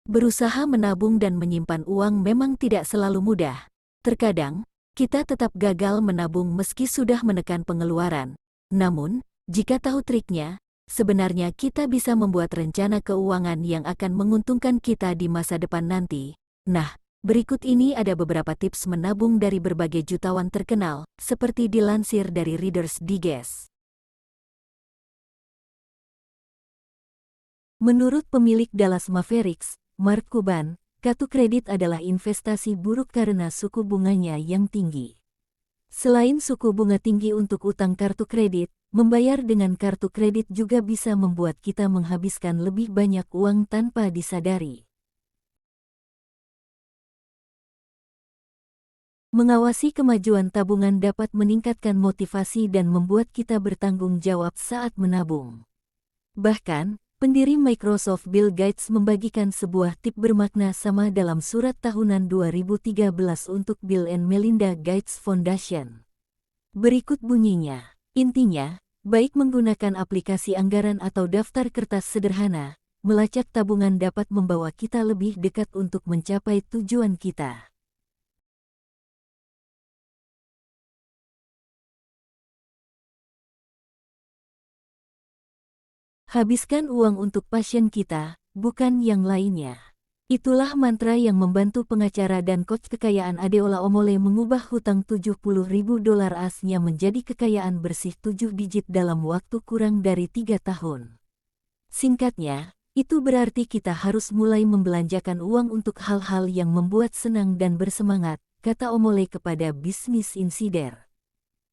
Berusaha menabung dan menyimpan uang memang tidak selalu mudah. Terkadang, kita tetap gagal menabung meski sudah menekan pengeluaran. Namun, jika tahu triknya, sebenarnya kita bisa membuat rencana keuangan yang akan menguntungkan kita di masa depan nanti. Nah, berikut ini ada beberapa tips menabung dari berbagai jutawan terkenal, seperti dilansir dari Reader's Digest. Menurut pemilik Dallas Mavericks, Mark Cuban, kartu kredit adalah investasi buruk karena suku bunganya yang tinggi. Selain suku bunga tinggi untuk utang kartu kredit, membayar dengan kartu kredit juga bisa membuat kita menghabiskan lebih banyak uang tanpa disadari. Mengawasi kemajuan tabungan dapat meningkatkan motivasi dan membuat kita bertanggung jawab saat menabung. Bahkan, pendiri Microsoft Bill Gates membagikan sebuah tip bermakna sama dalam surat tahunan 2013 untuk Bill and Melinda Gates Foundation. Berikut bunyinya. Intinya, baik menggunakan aplikasi anggaran atau daftar kertas sederhana, melacak tabungan dapat membawa kita lebih dekat untuk mencapai tujuan kita. Habiskan uang untuk pasien kita, bukan yang lainnya. Itulah mantra yang membantu pengacara dan coach kekayaan Adeola Omole mengubah hutang $70.000 AS-nya menjadi kekayaan bersih 7 digit dalam waktu kurang dari 3 tahun. Singkatnya, itu berarti kita harus mulai membelanjakan uang untuk hal-hal yang membuat senang dan bersemangat, kata Omole kepada Business Insider.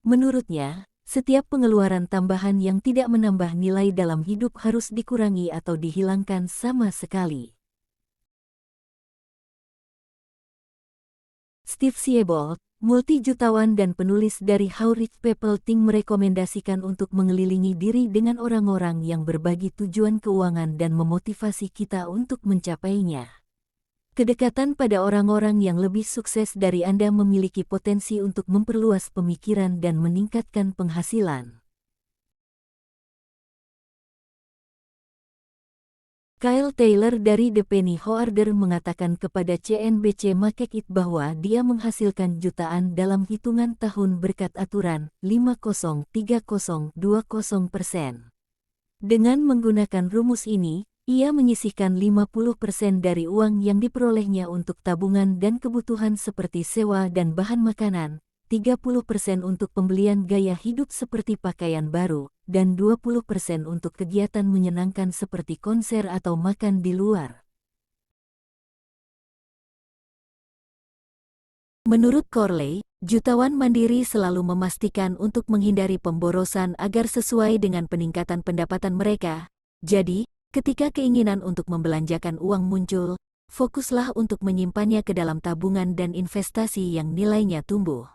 Menurutnya, setiap pengeluaran tambahan yang tidak menambah nilai dalam hidup harus dikurangi atau dihilangkan sama sekali. Steve Siebold, multi-jutawan dan penulis dari How Rich People Think merekomendasikan untuk mengelilingi diri dengan orang-orang yang berbagi tujuan keuangan dan memotivasi kita untuk mencapainya. Kedekatan pada orang-orang yang lebih sukses dari Anda memiliki potensi untuk memperluas pemikiran dan meningkatkan penghasilan. Kyle Taylor dari The Penny Hoarder mengatakan kepada CNBC Market It bahwa dia menghasilkan jutaan dalam hitungan tahun berkat aturan 50-30-20%. Dengan menggunakan rumus ini, ia menyisihkan 50% dari uang yang diperolehnya untuk tabungan dan kebutuhan seperti sewa dan bahan makanan, 30% untuk pembelian gaya hidup seperti pakaian baru, dan 20% untuk kegiatan menyenangkan seperti konser atau makan di luar. Menurut Corley, jutawan mandiri selalu memastikan untuk menghindari pemborosan agar sesuai dengan peningkatan pendapatan mereka. Jadi, ketika keinginan untuk membelanjakan uang muncul, fokuslah untuk menyimpannya ke dalam tabungan dan investasi yang nilainya tumbuh.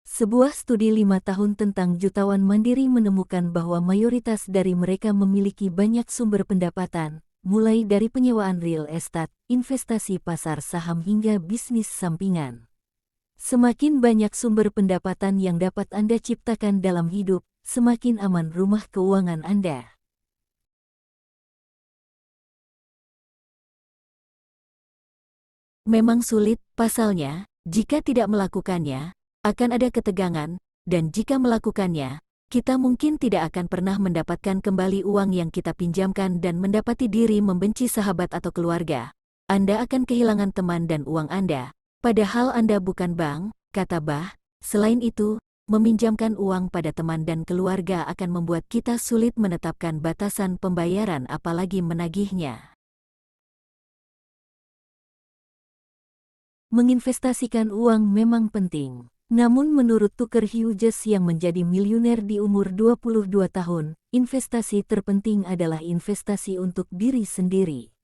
Sebuah studi 5 tahun tentang jutawan mandiri menemukan bahwa mayoritas dari mereka memiliki banyak sumber pendapatan, mulai dari penyewaan real estate, investasi pasar saham hingga bisnis sampingan. Semakin banyak sumber pendapatan yang dapat Anda ciptakan dalam hidup, semakin aman rumah keuangan Anda. Memang sulit, pasalnya, jika tidak melakukannya, akan ada ketegangan, dan jika melakukannya, kita mungkin tidak akan pernah mendapatkan kembali uang yang kita pinjamkan dan mendapati diri membenci sahabat atau keluarga. Anda akan kehilangan teman dan uang Anda, padahal Anda bukan bank, kata Bah. Selain itu, meminjamkan uang pada teman dan keluarga akan membuat kita sulit menetapkan batasan pembayaran apalagi menagihnya. Menginvestasikan uang memang penting. Namun menurut Tucker Hughes yang menjadi miliuner di umur 22 tahun, investasi terpenting adalah investasi untuk diri sendiri.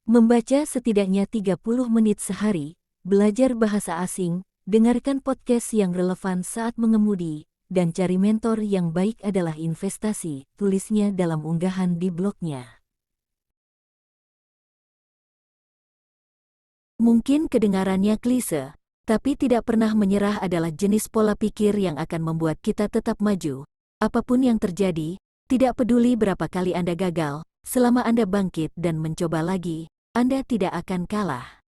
Membaca setidaknya 30 menit sehari, belajar bahasa asing, dengarkan podcast yang relevan saat mengemudi, dan cari mentor yang baik adalah investasi, tulisnya dalam unggahan di blognya. Mungkin kedengarannya klise, tapi tidak pernah menyerah adalah jenis pola pikir yang akan membuat kita tetap maju. Apapun yang terjadi, Tidak peduli berapa kali Anda gagal, selama Anda bangkit dan mencoba lagi, Anda tidak akan kalah.